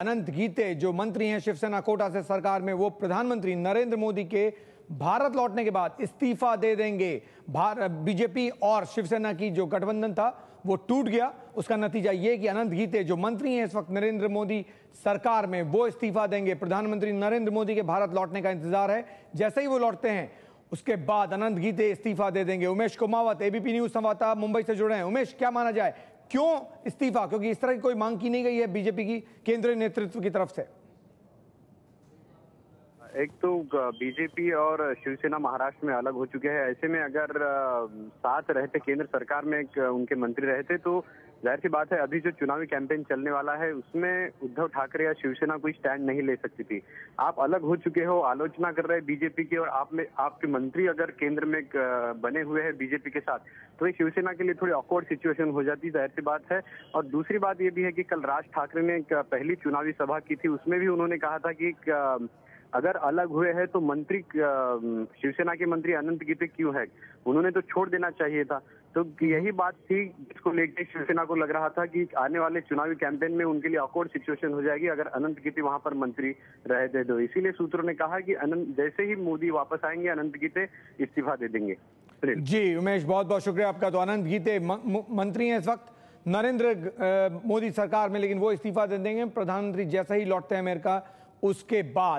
अनंत गीते जो मंत्री हैं शिवसेना कोटा से सरकार में, वो प्रधानमंत्री नरेंद्र मोदी के भारत लौटने के बाद इस्तीफा दे देंगे। बीजेपी और शिवसेना की जो गठबंधन था वो टूट गया। उसका नतीजा ये कि अनंत गीते जो मंत्री हैं इस वक्त नरेंद्र मोदी सरकार में, वो इस्तीफा देंगे। प्रधानमंत्री नरेंद्र मोदी के भारत लौटने का इंतजार है। जैसे ही वो लौटते हैं उसके बाद अनंत गीते इस्तीफा दे देंगे। उमेश कुमावत एबीपी न्यूज संवाददाता मुंबई से जुड़े हैं। उमेश, क्या माना जाए, क्यों इस्तीफा? क्योंकि इस तरह की कोई मांग की नहीं गई है बीजेपी की केंद्रीय नेतृत्व की तरफ से। एक तो बीजेपी और शिवसेना महाराष्ट्र में अलग हो चुके हैं। ऐसे में अगर साथ रहते, केंद्र सरकार में उनके मंत्री रहते, तो जाहिर सी बात है अभी जो चुनावी कैंपेन चलने वाला है उसमें उद्धव ठाकरे या शिवसेना कोई स्टैंड नहीं ले सकती थी। आप अलग हो चुके हो, आलोचना कर रहे हैं बीजेपी की, और आपके मंत्री अगर केंद्र में बने हुए हैं बीजेपी के साथ, तो ये शिवसेना के लिए थोड़ी ऑकवर्ड सिचुएशन हो जाती, जाहिर सी बात है। और दूसरी बात ये भी है कि कल राज ठाकरे ने पहली चुनावी सभा की थी, उसमें भी उन्होंने कहा था कि अगर अलग हुए हैं तो मंत्री, शिवसेना के मंत्री अनंत गीते क्यों है, उन्होंने तो छोड़ देना चाहिए था। तो यही बात थी जिसको लेकर शिवसेना को लग रहा था कि आने वाले चुनावी कैंपेन में उनके लिए ऑकवर्ड सिचुएशन हो जाएगी अगर अनंत गीते वहां पर मंत्री रह दे दो। इसीलिए सूत्रों ने कहा कि जैसे ही मोदी वापस आएंगे अनंत गीते इस्तीफा दे देंगे। जी उमेश, बहुत बहुत शुक्रिया आपका। तो अनंत गीते मंत्री हैं इस वक्त नरेंद्र मोदी सरकार में, लेकिन वो इस्तीफा दे देंगे प्रधानमंत्री जैसे ही लौटते हैं अमेरिका उसके बाद।